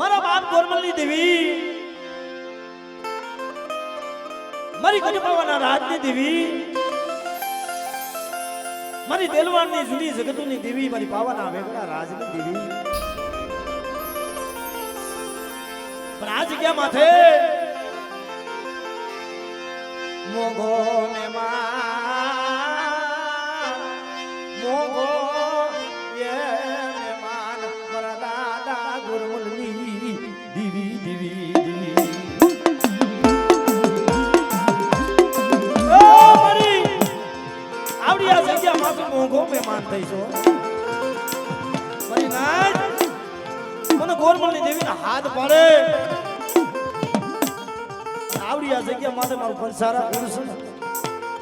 મારા બાપ ગોરમલની દેવી, મારી ગઢપાવાના રાજની દેવી, મારી દેલવાડની જૂની જગતની દેવી, મારી પાવાના વેગડા રાજની દેવી. પણ આ જગ્યા માથે મોગો મહેમાન, મોગો મહેમાન, મારા દાદા ગોરમલની દેવી દેવી દેવી. મારી આવડી આ જગ્યા માથે મોગો મહેમાન થઈશો. મારી નાચ મને ગોરમલની દેવીના હાથ પાડે. આવડી આ જગ્યા માટે મારું પંસારા કરું છું.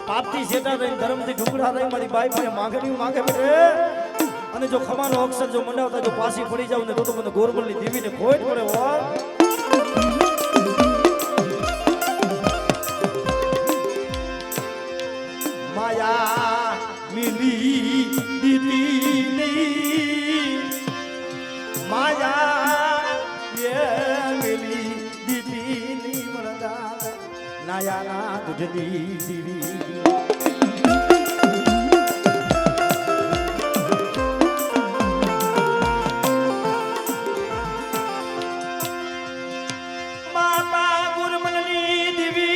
પાપથી જેટા રહી, ધર્મથી ઢુકડા રહી, મારી બાઈ મને માંગણી માંગે બેટે. અને જો ખમાનો અક્ષર જો મંડાવતા જો પાછી પડી જાવ ને તો મને ગોરમલની દેવીને ખોટ પડે હો. માયા મિલી દીદી, માયા મિલી દીદી, નાયાના દૂધની દીવી. માતા ગોરમલની દેવી,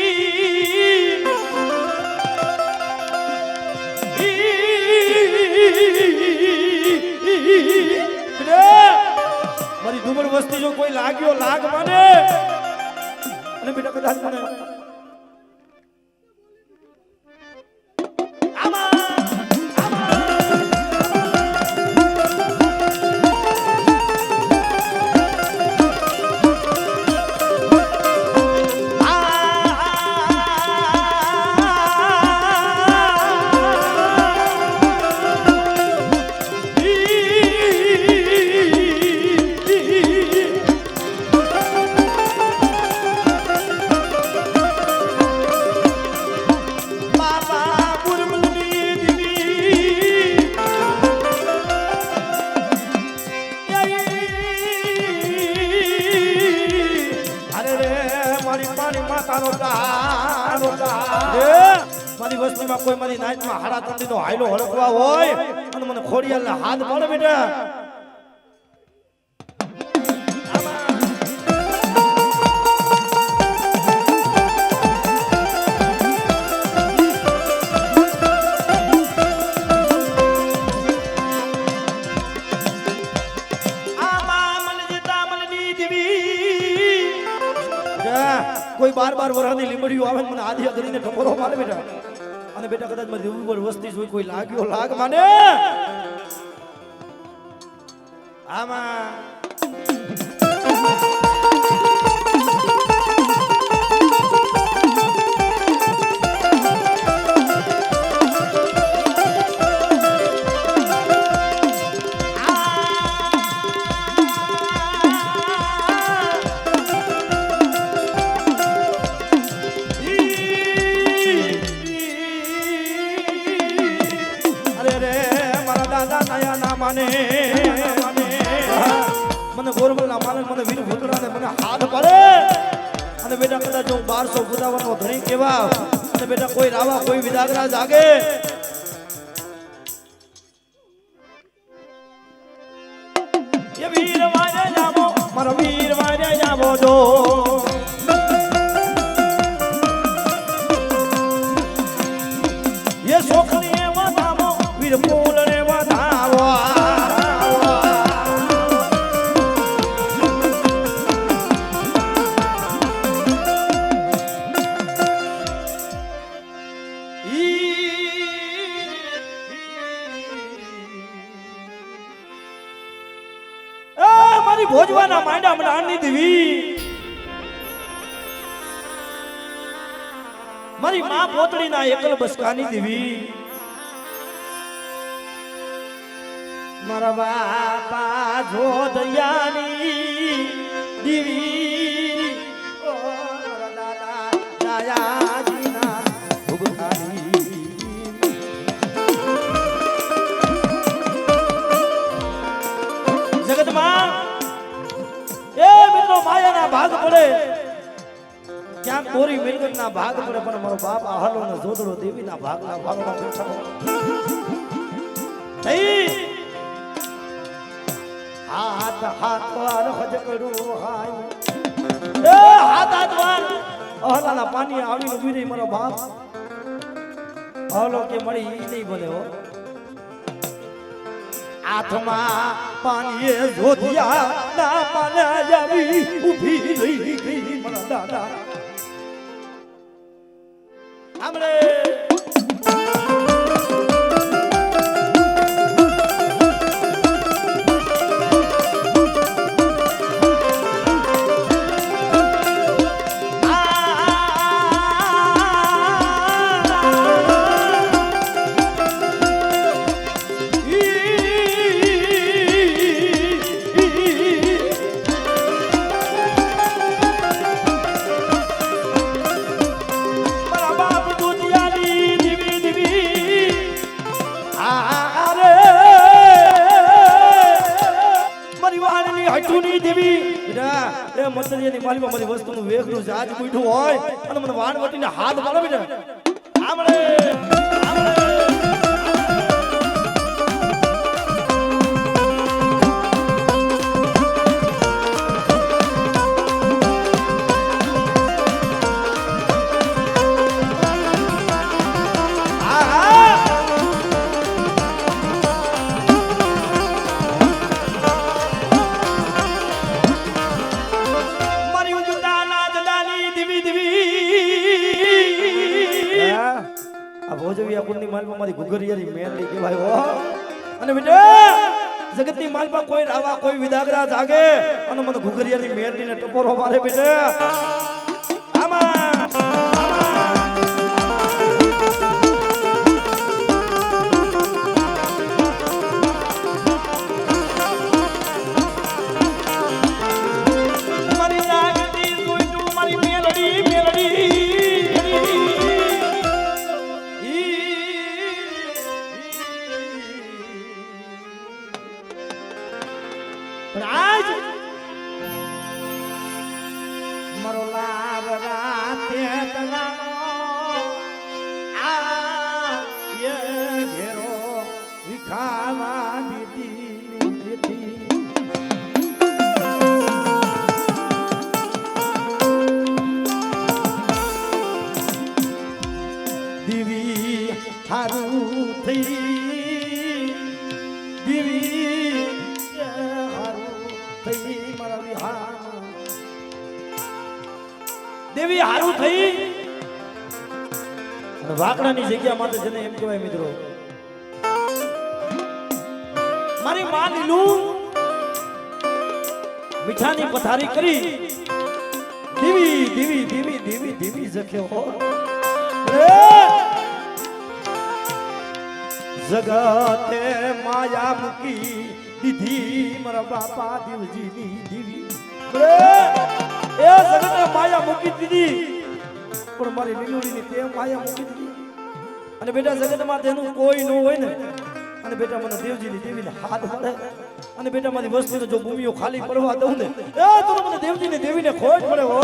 મારી ડુમર વસ્તી જો કોઈ લાગ્યો લાગ મને અને બેટા કદાચ મને મારી વસ્તીમાં કોઈ મારી નાઈટમાં હાડા તંદીનો હાયલો હળકવા હોય અને મને ખોડિયાલના હાથ પડે બેટા. કોઈ બાર બાર વરાની લીમડીઓ આવે મને આધી કરીને ઠપોરો મારે બેટા. અને બેટા કદાચ મારી ઉપર વસ્તી જોઈ કોઈ લાગ્યો લાગ માને આમાં મને ગોરમલના માલક મને વીર ભૂતળાને મને હાથ પડે. અને બેટા કદાચ હું 1200 બુદાવાનો ધણી કેવા અને બેટા કોઈ રાવા કોઈ વિદાગરા જાગે એ વીર વારે જાવો મારો વીર વારે જાવો જો એ સોખની એવા જાવો વીર ફૂલને વધાવો. ભોજવાના માંડા મડાની દેવી, મારી માં પોતળીના એકલ બસકાની દેવી, મારા બાપા જોધયાની દેવી, ઓ મારા દાદા જાયાજીના ભુગતાની. જગતમાં એ ના ભાગ પડે ક્યાંક દોરી મિલકત ના ભાગ પડે પણ મારો બાપ આહલો ને જોદડો દેવી ના ભાગના ભાગમાં બેઠા હોય હાથ હાથ વાર હજકડું હાય એ હાથ હાથ વાર અહલાના પાણી આવીને ઉભી રહી મારો બાપ અહલો કે મળી ઈ નહીં બોલે હો હાથમાં પાણીએ જોધિયા ના પાને આવી ઉભી રહી ગઈ મારા દાદા આમરે મારી વસ્તુનું વેગનું જાજ મૂઠું હોય અને મને વાણવટીને હાથ મારો બેટા આમળે મારી ગુગરિયાની મેલડી કહેવાય હો અને બેટા જગતની માલપા કોઈ રાવા કોઈ વિદાગરા જાગે અને મને ગુગરિયાની મેલડીને ટપોરો મારે બેટા દેવી હારું થઈ અને વાકડાની જગ્યા માટે જેને એમ કહેવાય મિત્રો મારી માં લીલું મીઠાની પથારી કરી દેવી દેવી દેવી દેવી દેવી જખ્યો હો જગતે માયા મૂકી દીધી મારા બાપા દેવજીની દેવી એ જગતે માયા મૂકી દીધી પણ મારી લીલુડીની તે માયા મૂકી દીધી અને બેટા જગતમાં તેનું કોઈ ન હોય ને અને બેટા મને દેવજીની દેવીને હાથ મળે અને બેટા મારી વસ્તુને જો ભૂમિઓ ખાલી પડવા દઉં ને એ તો મને દેવજીની દેવીને ખોટ પડે હો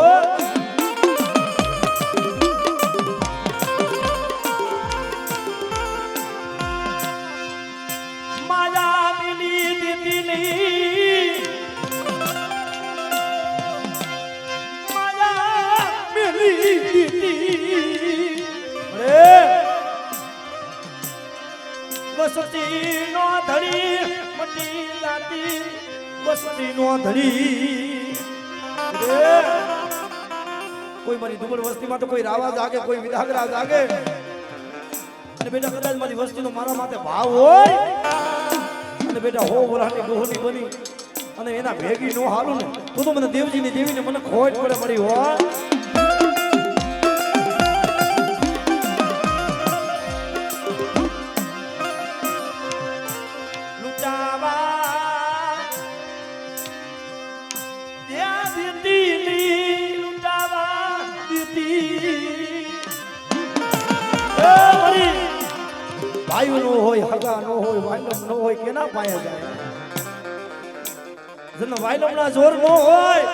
માયા મિલી દીધી નહીં વસતી નો ધડી મટી લાતી વસતી નો ધડી કોઈ મારી દુબળ વસ્તીમાં તો કોઈ રાવા જાગે કોઈ વિદાગરા જાગે અને બેટા કદાચ મારી વસ્તીનો મારા માટે ભાવ હોય અને બેટા હો વરાની ડોહની બની અને એના ભેગી નો હાલું ને તો મને દેવજીની દેવીને મને ખોટ પડે મળી હોય ભાઈઓ નો હોય હગા નો હોય વાયલમ નો હોય કેના પાયા જાય જેને વાયલમ ના જોર નો હોય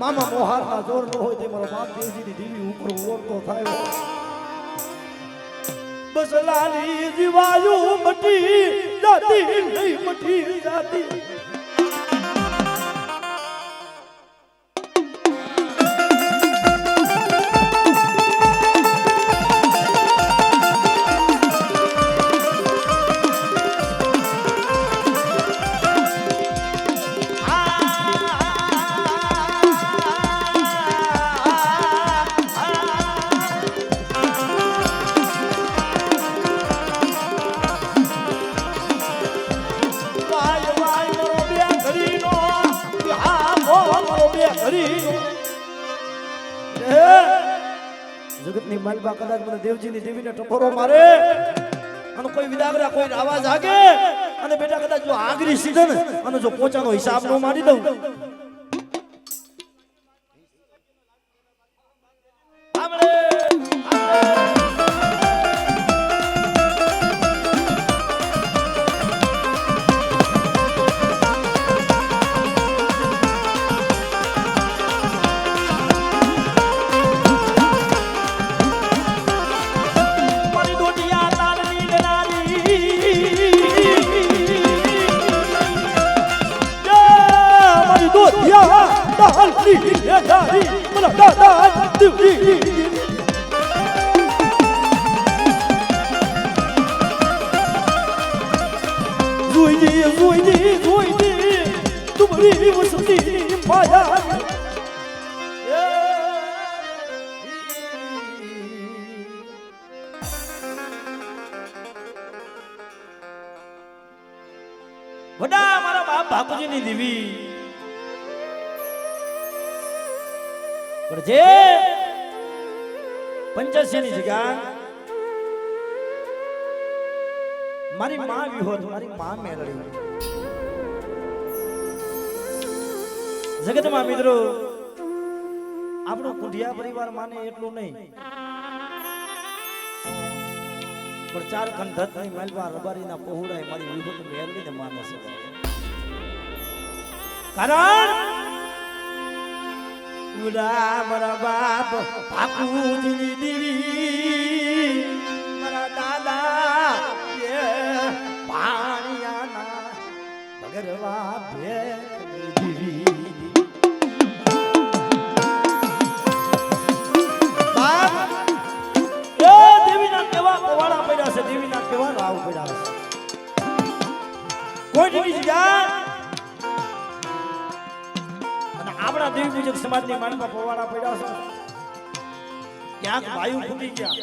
મામા મોહારના જોર ન હોય તે મારો બાપ દેવજીની દેવી ઉપર ઓરતો થાય બસ લાલી જીવાયું મટી જાતી નહીં મટી જાતી જગતની માલબા કદાચ મને દેવજીની દેવીને ટકોરો મારે અને કોઈ વિદાગરા કોઈ આવા જાગે અને બેટા કદાચ જો આગરી સીધે ને અને જો પોચાનો હિસાબ નો મારી દઉં વડા મારા બાપ ભાકુજીની દેવી પણ જે પંચાસીની જગ્યા મારી માં વિહોત મારી માં મેળવી જગતમાં મિત્રો આપણો કુંઢિયા પરિવાર માને એટલું નહીં પણ ચાર કંધતની માલવા રબારીના પહોળાએ મારી વિહોત મેળવીને માને છે કારણ મારા બાપ ભાકુજીની દેવી મારા દાદા પાણિયાના ભગરવા ભેખની દેવી બાપ એ દેવીના કેવા પવાડા પડ્યા છે દેવીના કેવા રાવ પડ્યા છે કોઈ જગ્યા આપણા દેવી પૂજક સમાજની માનમાં પવાડા પડ્યા છે ક્યાંક વાયુ ફૂટી ગયા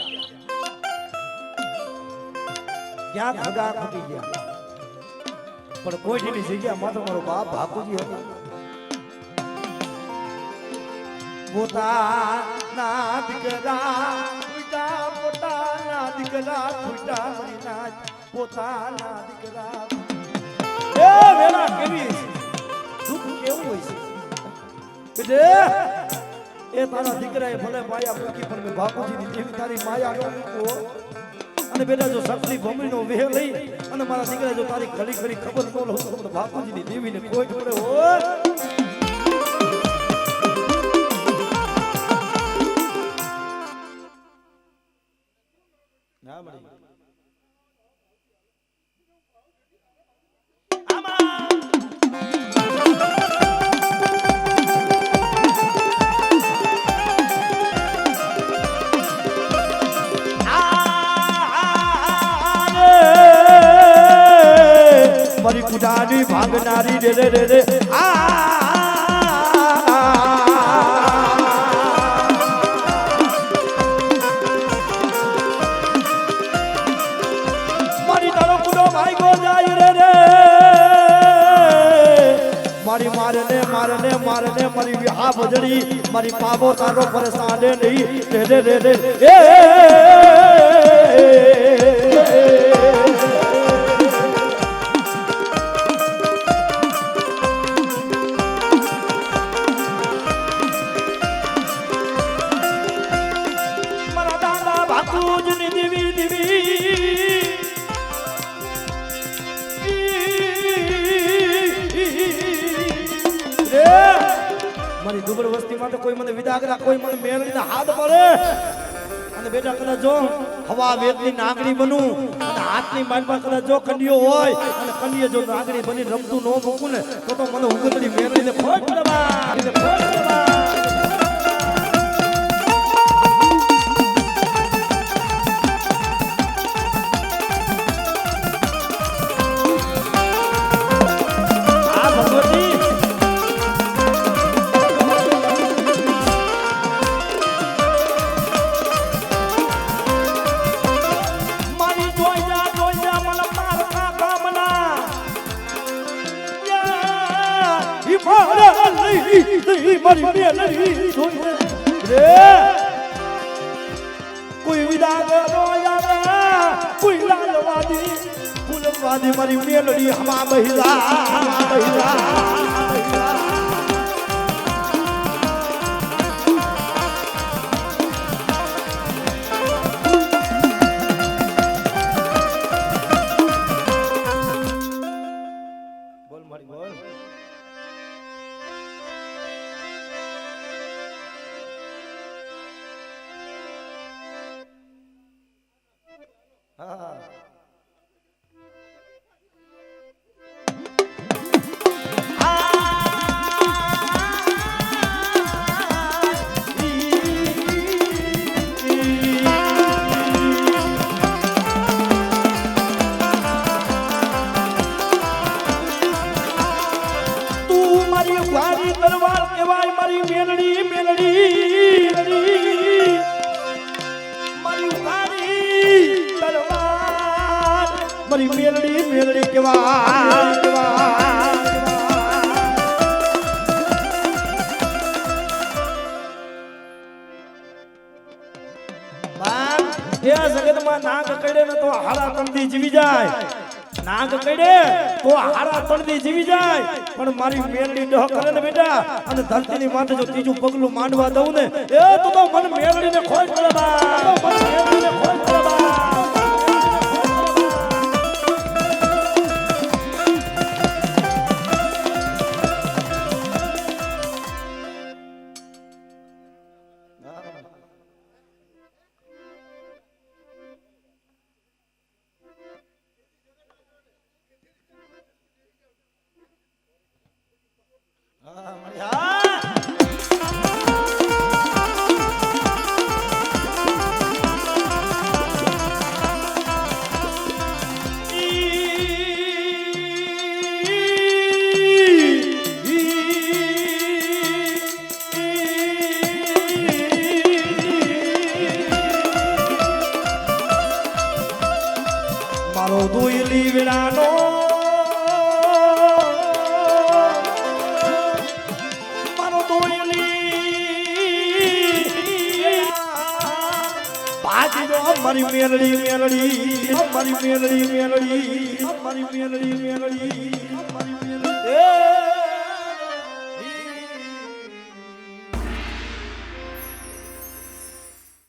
ક્યાંક હગા ફૂટી ગયા પણ કોઈની જગ્યા માત્ર મારો બાપ ભાકુજી હતો પોતાના દીકરા ફૂટા પોતાના દીકરા ફૂટા મરીના પોતાના દીકરા એ વેલા કેવી દુઃખ કેવું હોય છે એ તારા દીકરાએ ભલે માયા મૂકી પણ મેં બાપુજીની દેવી તારી માયા ન મૂકો અને બેટા જો સકલી ભમરીનો વેહ લઈ અને મારા દીકરા જો તારી ઘડી ઘડી ખબર ન લો તો બાપુજીની દેવીને કોઈ પડે હોય ના મળી મારી કુડાની ભાગનારી રે રે રે મારી તારો કુડો ભાઈ ગો જાય રે રે મારી મારને મારને મારને મારી વિહા ભજડી મારી પાગો તારો પરેશાને નહીં રે રે રે રે મારી દુબળ વસ્તી માટે કોઈ મને વિદાગરા કોઈ મને મેળવીને હાથ પડે અને બેટા કદાચ જો હવા વેદની નાગણી બનું અને હાથની માલમાં કદાચ જો કંડિયો હોય અને કંડિયે જો નાગણી બની રમતું ન મૂકું ને તો મને ઉગતડી મેળવીને ખોટ પડવા કોઈ વિદાગરો આવે કોઈ લાલવાદી ફૂલવાદી મારી મેલડી હમા બહિલા બોલ મારી બોલ મારી મેલડી મેલડી કેવા એ જગતમાં નાગ કડે ને તો હારા તણદી જીવી જાય નાગ કડે તો હારા તણદી જીવી જાય પણ મારી મેલડી ડહ કરે ને બેટા અને ધરતીની માથે જો ત્રીજું પગલું માંડવા દઉં ને એ તો મને મેલડીને ખોજ પડે બા મને મેલડીને ખોજ પડે બા મારો દુઈલી વિનાનો મારો દુઈલી બાજી મારી મેલડી મેલડી મારી મેલડી મેલડી મારી મેલડી મેલડી મારી મેલડી